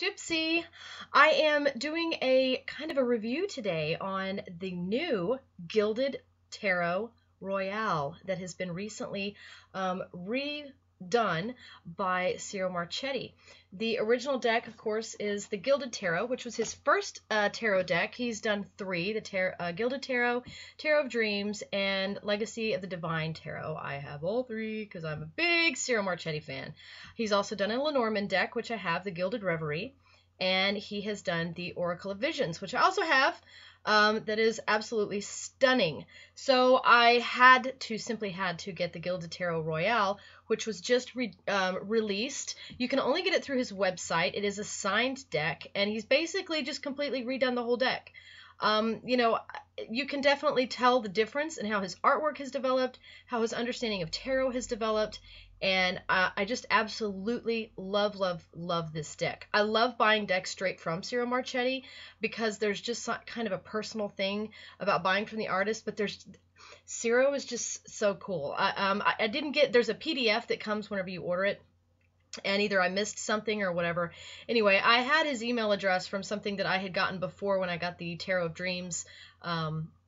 Gypsy. I am doing a kind of a review today on the new Gilded Tarot Royale that has been recently redone by Ciro Marchetti. The original deck, of course, is the Gilded Tarot, which was his first tarot deck. He's done three, the Gilded Tarot, Tarot of Dreams, and Legacy of the Divine Tarot. I have all three because I'm a big Ciro Marchetti fan. He's also done a Lenormand deck, which I have, the Gilded Reverie, and he has done the Oracle of Visions, which I also have. That is absolutely stunning. So I simply had to get the Gilded Tarot Royale, which was just released. You can only get it through his website. It is a signed deck, and he's basically just completely redone the whole deck. You know, you can definitely tell the difference in how his artwork has developed, how his understanding of tarot has developed, and I just absolutely love this deck. I love buying decks straight from Ciro Marchetti because there's just kind of a personal thing about buying from the artist, but Ciro is just so cool. I didn't get, there's a PDF that comes whenever you order it, and either I missed something or whatever. Anyway, I had his email address from something that I had gotten before when I got the Tarot of Dreams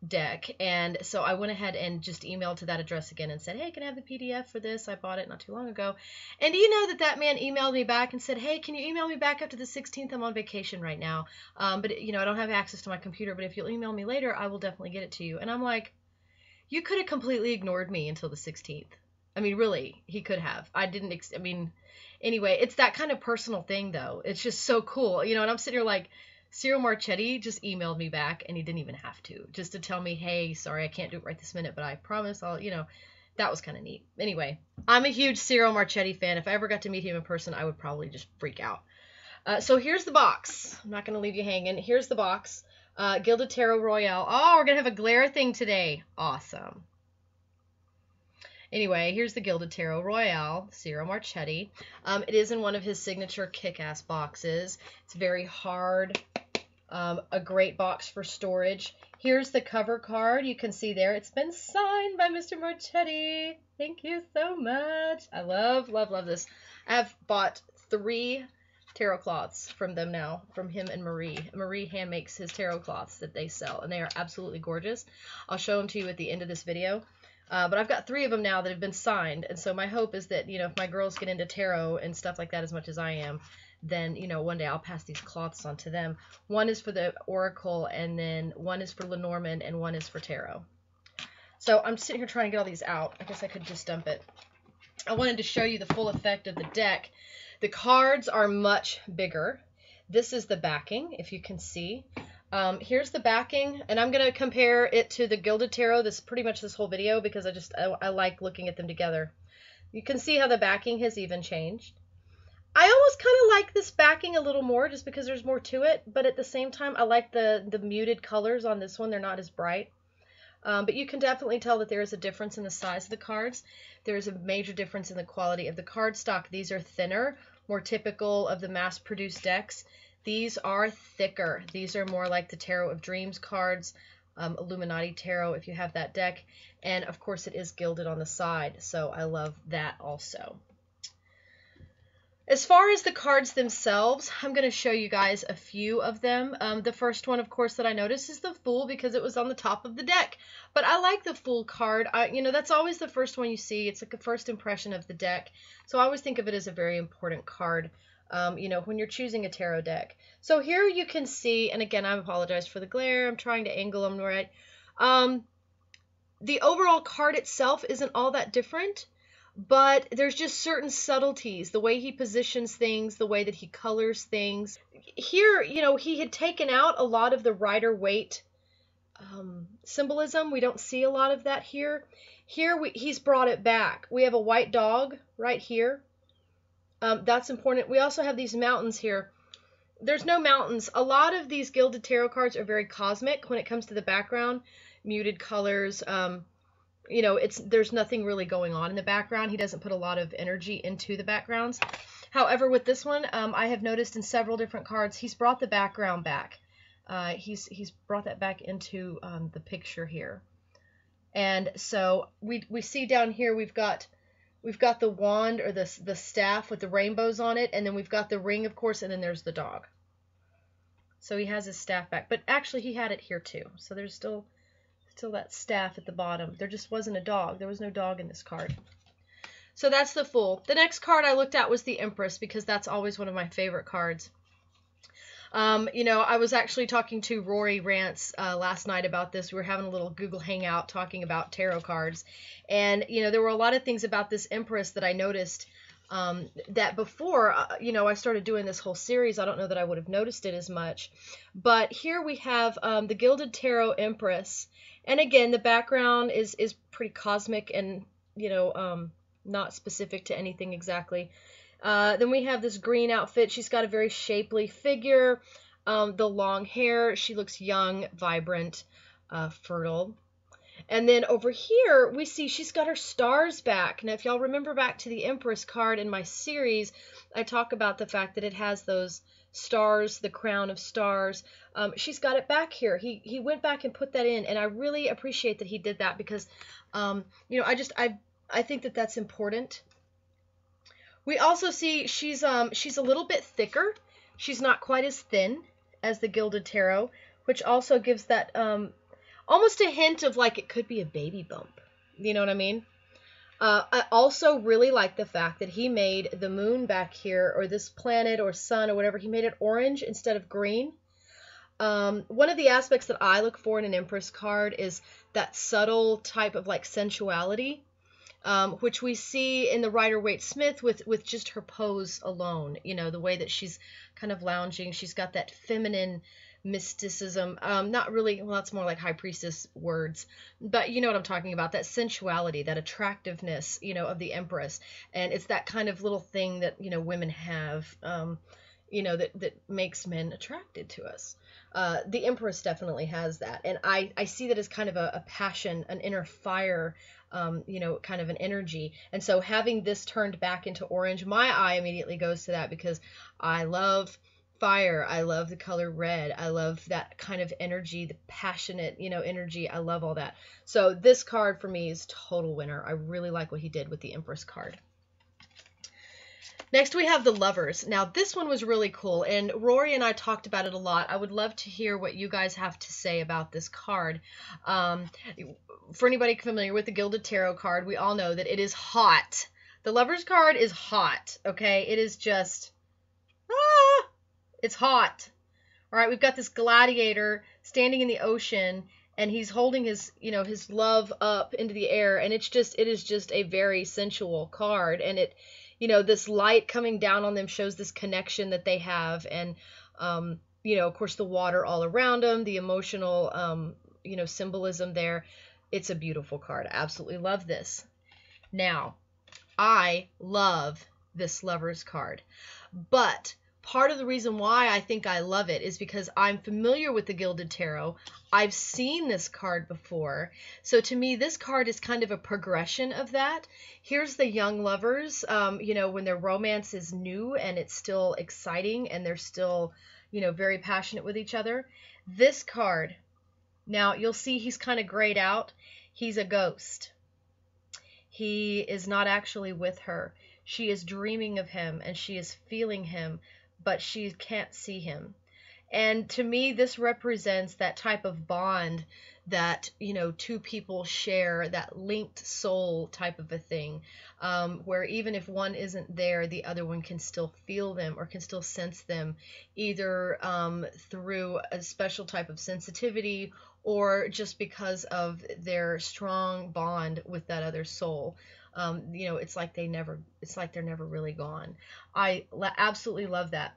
deck, and so I went ahead and just emailed to that address again and said, hey, can I have the PDF for this? I bought it not too long ago. And do you know that man emailed me back and said, hey, can you email me back after the 16th? I'm on vacation right now, but you know, I don't have access to my computer, but if you'll email me later, I will definitely get it to you. And I'm like, you could have completely ignored me until the 16th. I mean, really, he could have. Anyway, it's that kind of personal thing, though. It's just so cool, you know, and I'm sitting here like, Ciro Marchetti just emailed me back, and he didn't even have to, just to tell me, hey, sorry, I can't do it right this minute, but I promise I'll, you know, that was kind of neat. Anyway, I'm a huge Ciro Marchetti fan. If I ever got to meet him in person, I would probably just freak out. So here's the box. I'm not going to leave you hanging. Here's the box. Gilded Tarot Royale. Oh, we're going to have a glare thing today. Awesome. Anyway, here's the Gilded Tarot Royale, Ciro Marchetti. It is in one of his signature kick-ass boxes. It's very hard. A great box for storage. Here's the cover card. You can see there. It's been signed by Mr. Marchetti. Thank you so much. I love this. I've bought 3 tarot cloths from them now, from him and Marie. Marie hand makes his tarot cloths that they sell, and they are absolutely gorgeous. I'll show them to you at the end of this video. But I've got 3 of them now that have been signed, and so my hope is that, you know, if my girls get into tarot and stuff like that as much as I am, then, you know, one day I'll pass these cloths on to them. One is for the Oracle, and then one is for Lenormand, and one is for Tarot. So I'm sitting here trying to get all these out. I guess I could just dump it. I wanted to show you the full effect of the deck. The cards are much bigger. This is the backing, if you can see. Here's the backing, and I'm going to compare it to the Gilded Tarot, pretty much this whole video, because I like looking at them together. You can see how the backing has even changed. I almost kind of like this backing a little more just because there's more to it, but at the same time, I like the muted colors on this one. They're not as bright. But you can definitely tell that there is a difference in the size of the cards. There is a major difference in the quality of the cardstock. These are thinner, more typical of the mass-produced decks. These are thicker. These are more like the Tarot of Dreams cards, Illuminati Tarot if you have that deck. And of course it is gilded on the side, so I love that also. As far as the cards themselves, I'm going to show you guys a few of them. The first one, of course, that I noticed is the Fool because it was on the top of the deck. But I like the Fool card. You know, that's always the first one you see. It's like a first impression of the deck. So I always think of it as a very important card, you know, when you're choosing a tarot deck. So here you can see, and again, I apologize for the glare. I'm trying to angle them right. The overall card itself isn't all that different. But there's just certain subtleties, the way he positions things, the way that he colors things. Here, you know, he had taken out a lot of the Rider-Waite symbolism. We don't see a lot of that here. Here, he's brought it back. We have a white dog right here. That's important. We also have these mountains here. There's no mountains. A lot of these Gilded Tarot cards are very cosmic when it comes to the background. Muted colors, you know, there's nothing really going on in the background. He doesn't put a lot of energy into the backgrounds. However, with this one, I have noticed in several different cards, he's brought the background back. He's brought that back into the picture here. And so we see down here we've got we've got the wand or the staff with the rainbows on it, and then we've got the ring, of course, and then there's the dog. So he has his staff back, but actually he had it here too. So there's still that staff at the bottom. There just wasn't a dog. There was no dog in this card. So that's the Fool. The next card I looked at was the Empress, because that's always one of my favorite cards. You know, I was actually talking to Rory Rance last night about this. We were having a little Google Hangout talking about tarot cards. And, you know, there were a lot of things about this Empress that I noticed that before, you know, I started doing this whole series. I don't know that I would have noticed it as much. But here we have the Gilded Tarot Empress. And again, the background is pretty cosmic and, you know, not specific to anything exactly. Then we have this green outfit. She's got a very shapely figure. The long hair. She looks young, vibrant, fertile. And then over here, we see she's got her stars back. Now, if y'all remember back to the Empress card in my series, I talk about the fact that it has those stars, the crown of stars. She's got it back here. He went back and put that in, and I really appreciate that he did that because, you know, I think that that's important. We also see she's a little bit thicker. She's not quite as thin as the Gilded Tarot, which also gives that almost a hint of like it could be a baby bump. You know what I mean? I also really like the fact that he made the moon back here, or this planet or sun or whatever, he made it orange instead of green. One of the aspects that I look for in an Empress card is that subtle type of like sensuality. Which we see in the Rider-Waite-Smith with just her pose alone. You know, the way that she's kind of lounging. She's got that feminine mysticism. Not really, well, that's more like high priestess words. But you know what I'm talking about. That sensuality, that attractiveness, you know, of the Empress. And it's that kind of little thing that, you know, women have, you know, that makes men attracted to us. The Empress definitely has that. And I see that as kind of a passion, an inner fire, you know, kind of an energy. And so having this turned back into orange, my eye immediately goes to that because I love fire. I love the color red. I love that kind of energy, the passionate, you know, energy. I love all that. So this card for me is total winner. I really like what he did with the Empress card. Next, we have the Lovers. Now, this one was really cool, and Rory and I talked about it a lot. I would love to hear what you guys have to say about this card. For anybody familiar with the Gilded Tarot card, we all know that it is hot. The Lovers card is hot, okay? It is just, it's hot. All right, we've got this gladiator standing in the ocean, and he's holding his, you know, his love up into the air, and it is just a very sensual card, and it, you know, this light coming down on them shows this connection that they have. And, you know, of course, the water all around them, the emotional, you know, symbolism there. It's a beautiful card. I absolutely love this. Now, I love this Lovers card. But part of the reason why I think I love it is because I'm familiar with the Gilded Tarot. I've seen this card before. So to me, this card is kind of a progression of that. Here's the young lovers, you know, when their romance is new and it's still exciting and they're still, you know, very passionate with each other. This card, now you'll see he's kind of grayed out. He's a ghost. He is not actually with her. She is dreaming of him and she is feeling him, but she can't see him. And to me, this represents that type of bond that, you know, two people share, that linked soul type of a thing, where even if one isn't there, the other one can still feel them or can still sense them, either through a special type of sensitivity or just because of their strong bond with that other soul. You know, it's like they're never really gone. I absolutely love that.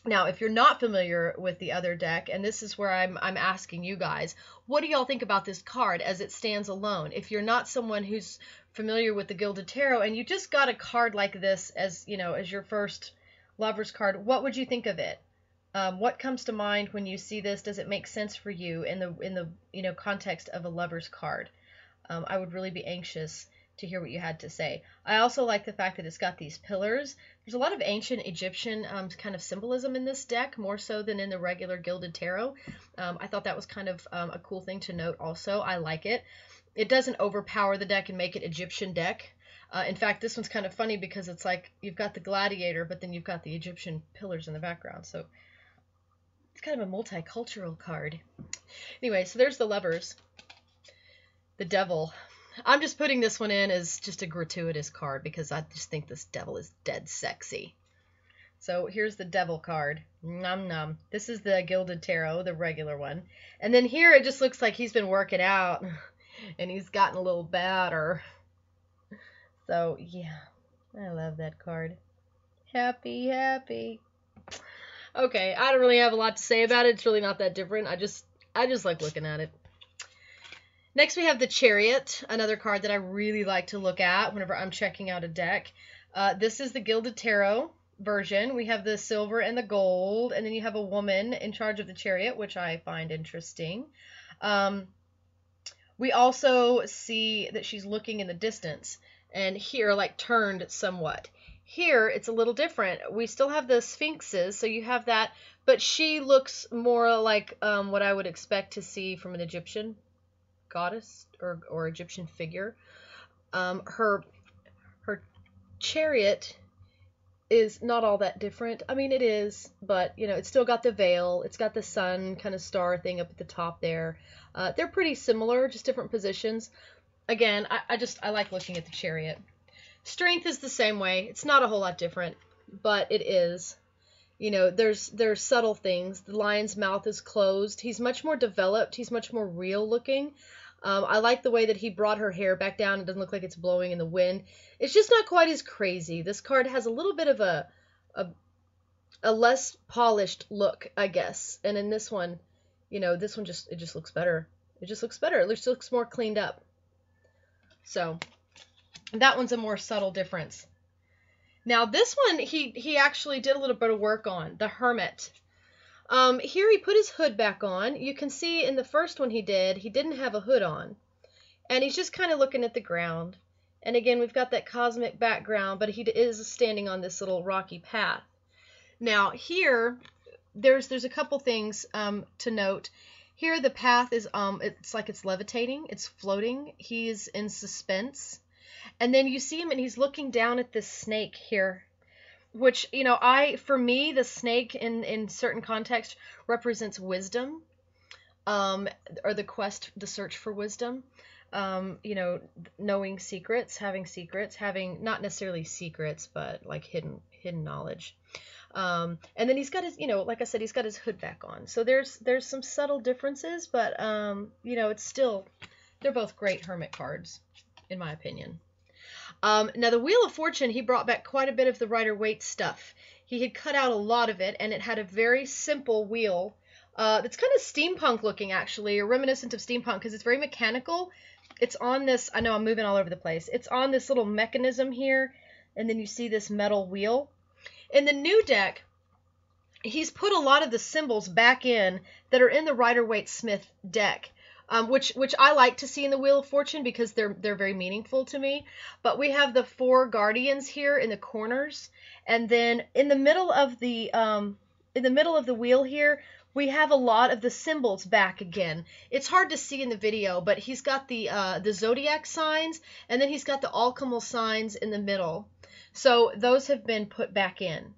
Now, if you're not familiar with the other deck, and this is where I'm asking you guys, what do y'all think about this card as it stands alone? If you're not someone who's familiar with the Gilded Tarot and you just got a card like this as, you know, as your first Lovers card, what would you think of it? What comes to mind when you see this? Does it make sense for you in the you know, context of a Lovers card? I would really be anxious to hear what you had to say. I also like the fact that it's got these pillars. There's a lot of ancient Egyptian kind of symbolism in this deck, more so than in the regular Gilded Tarot. I thought that was kind of a cool thing to note also. I like it. It doesn't overpower the deck and make it Egyptian deck. In fact, this one's kind of funny because it's like you've got the gladiator, but then you've got the Egyptian pillars in the background. So it's kind of a multicultural card. Anyway, so there's the Lovers. The Devil. I'm just putting this one in as just a gratuitous card because I just think this Devil is dead sexy. So here's the Devil card. Nom nom. This is the Gilded Tarot, the regular one. And then here it just looks like he's been working out and he's gotten a little badder. So yeah, I love that card. Happy, happy. Okay, I don't really have a lot to say about it. It's really not that different. I just like looking at it. Next we have the Chariot, another card that I really like to look at whenever I'm checking out a deck. This is the Gilded Tarot version. We have the silver and the gold, and then you have a woman in charge of the chariot, which I find interesting. We also see that she's looking in the distance, and here, like, turned somewhat. Here, it's a little different. We still have the sphinxes, so you have that, but she looks more like what I would expect to see from an Egyptian goddess or Egyptian figure. Her chariot is not all that different. I mean, it is, but, you know, it's still got the veil. It's got the sun kind of star thing up at the top there. They're pretty similar, just different positions. Again, I like looking at the chariot. Strength is the same way. It's not a whole lot different, but it is. You know, there's subtle things. The lion's mouth is closed. He's much more developed. He's much more real looking. I like the way that he brought her hair back down. It doesn't look like it's blowing in the wind. It's just not quite as crazy. This card has a little bit of a less polished look, I guess. And in this one, you know, this one it just looks better. It just looks better. It just looks more cleaned up. So that one's a more subtle difference. Now this one, he actually did a little bit of work on, the Hermit. Here he put his hood back on. You can see in the first one he didn't have a hood on. And he's just kind of looking at the ground. And again, we've got that cosmic background, but he is standing on this little rocky path. Now here, there's a couple things to note. Here the path is, it's like it's levitating, it's floating. He's in suspense. And then you see him and he's looking down at this snake here, which, you know, for me, the snake in certain context represents wisdom, or the search for wisdom, you know, knowing secrets, having not necessarily secrets, but like hidden knowledge. And then he's got his, you know, like I said, he's got his hood back on. So there's some subtle differences, but, you know, it's still, they're both great Hermit cards, in my opinion. Now, the Wheel of Fortune, he brought back quite a bit of the Rider-Waite stuff. He had cut out a lot of it, and it had a very simple wheel that's kind of steampunk looking, actually, or reminiscent of steampunk, because it's very mechanical. It's on this, I know I'm moving all over the place, it's on this little mechanism here, and then you see this metal wheel. In the new deck, he's put a lot of the symbols back in that are in the Rider-Waite-Smith deck. Which I like to see in the Wheel of Fortune because they're very meaningful to me. But we have the 4 guardians here in the corners, and then in the middle of the wheel here, we have a lot of the symbols back again. It's hard to see in the video, but he's got the zodiac signs, and then he's got the alchemical signs in the middle. So those have been put back in.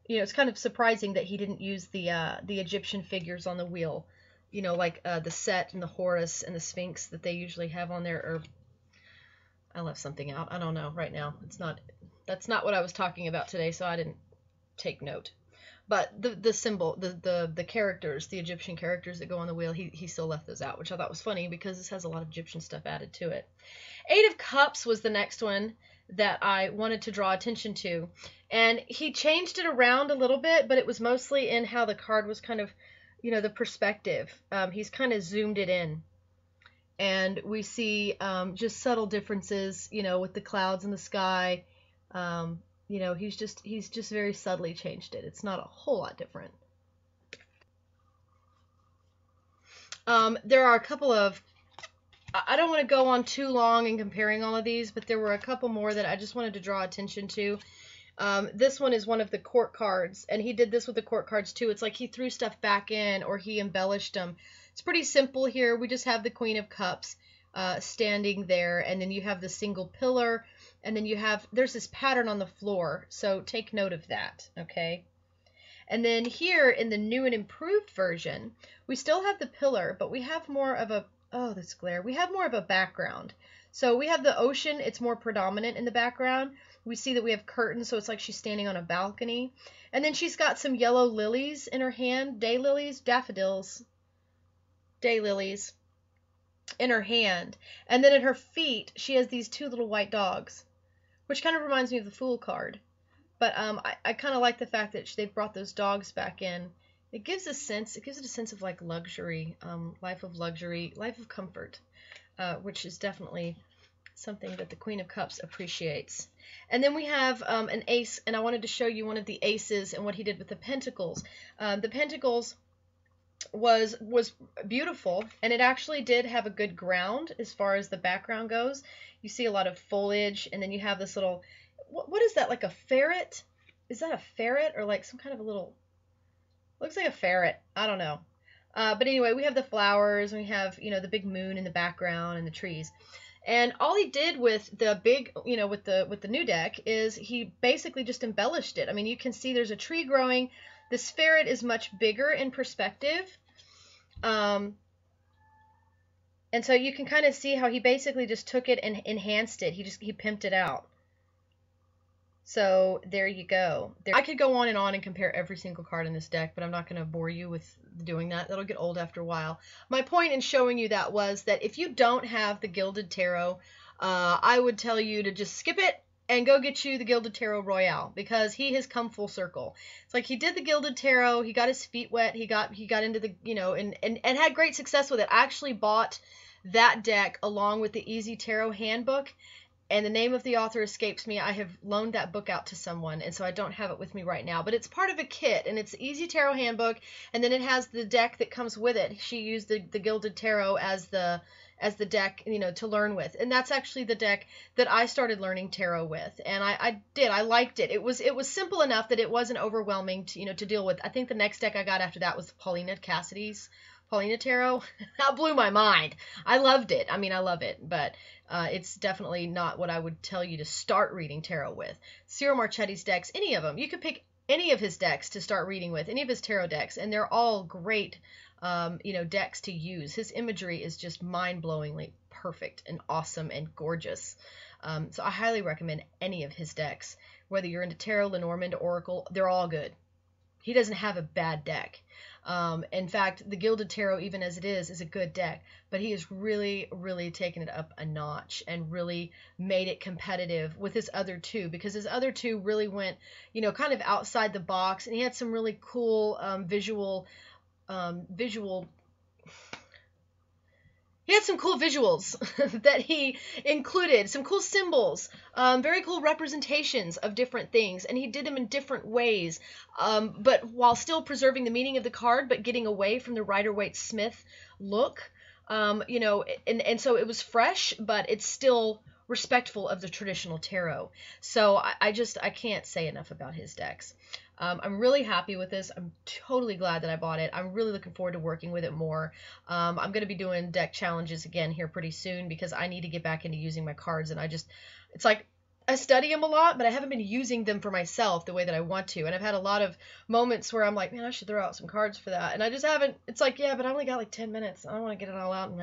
You know, it's kind of surprising that he didn't use the Egyptian figures on the wheel. You know, like the Set and the Horus and the Sphinx that they usually have on there. Or I left something out. I don't know right now. That's not what I was talking about today, so I didn't take note. But the symbol, the characters, the Egyptian characters that go on the wheel, he still left those out, which I thought was funny because this has a lot of Egyptian stuff added to it. 8 of Cups was the next one that I wanted to draw attention to. And he changed it around a little bit, but it was mostly in how the card was kind of, you know, the perspective. He's kind of zoomed it in. And we see just subtle differences, you know, with the clouds in the sky. You know, he's just very subtly changed it. It's not a whole lot different. There are a couple of, I don't want to go on too long in comparing all of these, but there were a couple more that I just wanted to draw attention to. This one is one of the court cards, and he did this with the court cards too. It's like he threw stuff back in or he embellished them. It's pretty simple here. We just have the Queen of Cups. standing there, and then you have the single pillar, and then there's this pattern on the floor, so take note of that, okay? And then here in the new and improved version, we still have the pillar, but we have more of a, oh, this glare, we have more of a background. So we have the ocean, it's more predominant in the background. We see that we have curtains, so it's like she's standing on a balcony. And then she's got some yellow lilies in her hand, daffodils in her hand. And then at her feet, she has these two little white dogs, which kind of reminds me of the Fool card. But I kind of like the fact that they've brought those dogs back in. It gives it a sense of like luxury, life of luxury, life of comfort, which is definitely something that the Queen of Cups appreciates. And then we have an ace, and I wanted to show you one of the aces and what he did with the pentacles. The pentacles was beautiful, and it actually did have a good ground as far as the background goes. You see a lot of foliage, and then you have this little, what is that, like a ferret? Is that a ferret or like some kind of a little, looks like a ferret, I don't know. But anyway, we have the flowers, and we have, you know, the big moon in the background and the trees. And all he did with the big, you know, with the new deck is he basically just embellished it. I mean, you can see there's a tree growing. This ferret is much bigger in perspective. And so you can kind of see how he basically just took it and enhanced it. He pimped it out. So there you go. I could go on and compare every single card in this deck, but I'm not going to bore you with doing that. That'll get old after a while. My point in showing you that was that if you don't have the Gilded Tarot, I would tell you to just skip it and go get you the Gilded Tarot Royale, because he has come full circle. It's like he did the Gilded Tarot, he got his feet wet, he got into the, you know, and had great success with it. I actually bought that deck along with the Easy Tarot Handbook, and the name of the author escapes me. I have loaned that book out to someone, and so I don't have it with me right now. But it's part of a kit, and it's the Easy Tarot Handbook, and then it has the deck that comes with it. She used the Gilded Tarot as the deck, you know, to learn with. And that's actually the deck that I started learning tarot with. And I liked it. It was simple enough that it wasn't overwhelming to, you know, to deal with. I think the next deck I got after that was Paulina Cassidy's Paulina Tarot. That blew my mind. I loved it. I mean, I love it, but it's definitely not what I would tell you to start reading tarot with. Ciro Marchetti's decks, any of them. You could pick any of his decks to start reading with, any of his tarot decks, and they're all great, you know, decks to use. His imagery is just mind-blowingly perfect and awesome and gorgeous. So I highly recommend any of his decks. Whether you're into tarot, Lenormand, Oracle, they're all good. He doesn't have a bad deck. In fact, the Gilded Tarot, even as it is a good deck, but he has really, really taken it up a notch and really made it competitive with his other two, because his other two really went, you know, kind of outside the box, and he had some really cool he had some cool visuals that he included, some cool symbols, very cool representations of different things, and he did them in different ways, but while still preserving the meaning of the card, but getting away from the Rider-Waite-Smith look, you know, and so it was fresh, but it's still respectful of the traditional tarot. So I can't say enough about his decks. I'm really happy with this. I'm totally glad that I bought it. I'm really looking forward to working with it more. I'm going to be doing deck challenges again here pretty soon, because I need to get back into using my cards, and it's like I study them a lot, but I haven't been using them for myself the way that I want to. And I've had a lot of moments where I'm like, man, I should throw out some cards for that. And I just haven't. It's like, yeah, but I only got like 10 minutes. I don't want to get it all out.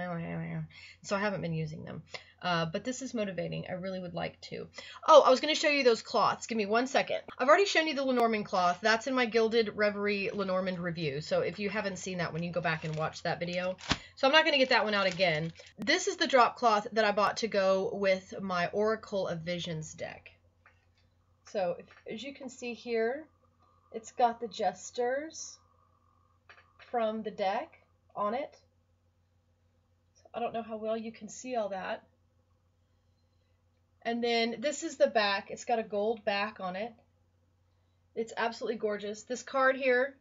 So I haven't been using them. But this is motivating. I really would like to. Oh, I was going to show you those cloths. Give me 1 second. I've already shown you the Lenormand cloth. That's in my Gilded Reverie Lenormand review. So if you haven't seen that one, you can go back and watch that video. So I'm not going to get that one out again. This is the drop cloth that I bought to go with my Oracle of Visions deck. So as you can see here, it's got the jesters from the deck on it. So I don't know how well you can see all that. And then this is the back. It's got a gold back on it. It's absolutely gorgeous. This card here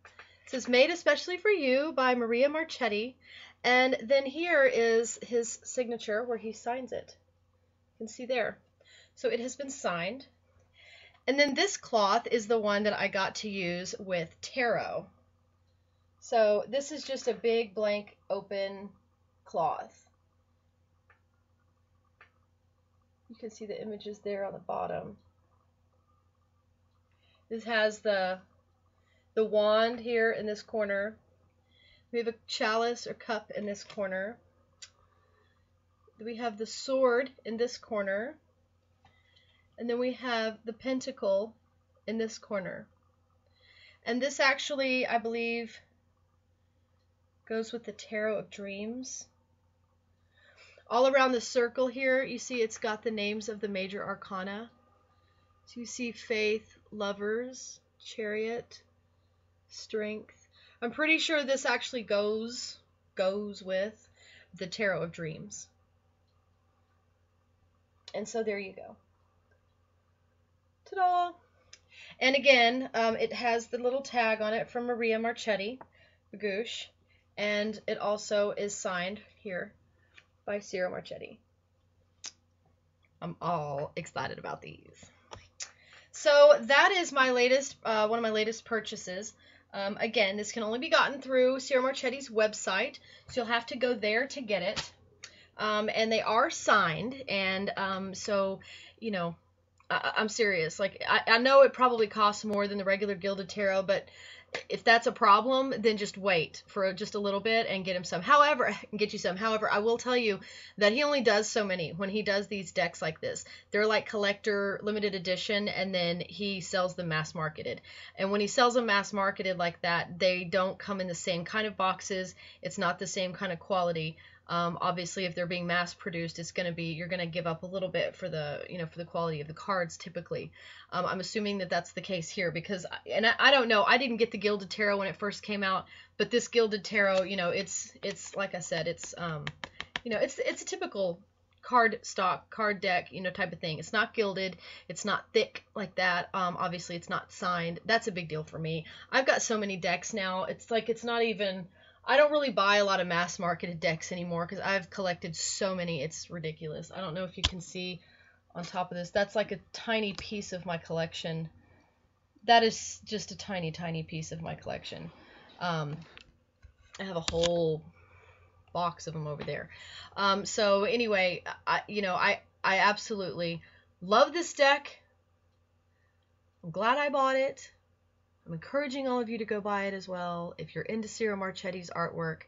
says, made especially for you by Ciro Marchetti. And then here is his signature where he signs it. You can see there. So it has been signed. And then this cloth is the one that I got to use with tarot. So this is just a big blank open cloth. You can see the images there on the bottom. This has the wand here in this corner. We have a chalice or cup in this corner. We have the sword in this corner. And then we have the pentacle in this corner. And this actually, I believe, goes with the Tarot of Dreams. All around the circle here, you see it's got the names of the major arcana. So you see Faith, Lovers, Chariot, Strength. I'm pretty sure this actually goes with the Tarot of Dreams. And so there you go. Ta-da! And again, it has the little tag on it from Ciro Marchetti, Bagoosh, and it also is signed here by Ciro Marchetti. I'm all excited about these. So that is my latest, one of my latest purchases. Again, this can only be gotten through Ciro Marchetti's website, so you'll have to go there to get it. And they are signed, and so, you know, I'm serious. Like, I know it probably costs more than the regular Gilded Tarot, but if that's a problem, then just wait for just a little bit and get him some. However, get you some. However, I will tell you that he only does so many when he does these decks like this. They're like collector limited edition, and then he sells them mass marketed. And when he sells them mass marketed like that, they don't come in the same kind of boxes. It's not the same kind of quality. Obviously, if they're being mass produced, it's going to be, you're going to give up a little bit for the, you know, for the quality of the cards typically. I'm assuming that that's the case here because, and I don't know, I didn't get the Gilded Tarot when it first came out, but this Gilded Tarot, you know, it's like I said, it's, you know, it's a typical card stock, card deck, you know, type of thing. It's not gilded. It's not thick like that. Obviously, it's not signed. That's a big deal for me. I've got so many decks now. It's like, it's not even, I don't really buy a lot of mass marketed decks anymore because I've collected so many. It's ridiculous. I don't know if you can see on top of this. That's like a tiny piece of my collection. That is just a tiny, tiny piece of my collection. I have a whole box of them over there. So anyway, I absolutely love this deck. I'm glad I bought it. I'm encouraging all of you to go buy it as well. If you're into Ciro Marchetti's artwork,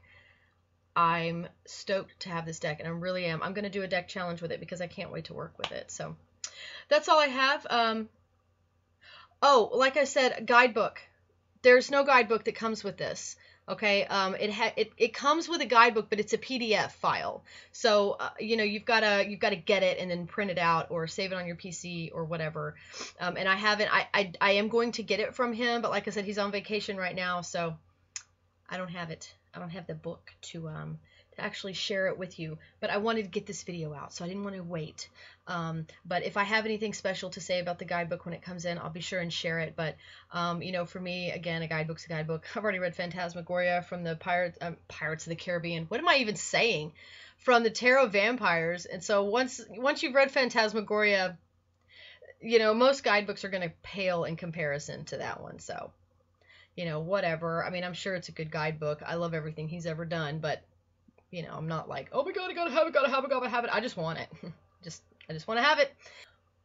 I'm stoked to have this deck, and I really am. I'm going to do a deck challenge with it because I can't wait to work with it. So that's all I have. Oh, like I said, guidebook. There's no guidebook that comes with this. Okay, it comes with a guidebook, but it's a PDF file. So you know, you've got to get it and then print it out or save it on your PC or whatever. And I haven't. I am going to get it from him, but like I said, he's on vacation right now, so I don't have it. I don't have the book to actually share it with you. But I wanted to get this video out, so I didn't want to wait. But if I have anything special to say about the guidebook when it comes in, I'll be sure and share it. But you know, for me, again, a guidebook's a guidebook. I've already read Phantasmagoria from the Pirates of the Caribbean. What am I even saying? From the Tarot Vampires. And so once you've read Phantasmagoria, you know, most guidebooks are going to pale in comparison to that one. So, you know, whatever. I mean, I'm sure it's a good guidebook. I love everything he's ever done, but you know, I'm not like, oh my God, I gotta have it, gotta have it. I just want it. I just want to have it.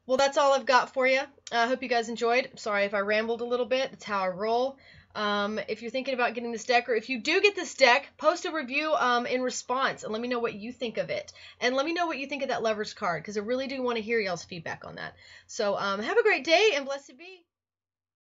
Well, that's all I've got for you. I hope you guys enjoyed. Sorry if I rambled a little bit. That's how I roll. If you're thinking about getting this deck, or if you do get this deck, post a review in response and let me know what you think of it. And let me know what you think of that Lover's card, because I really do want to hear y'all's feedback on that. So have a great day and blessed be.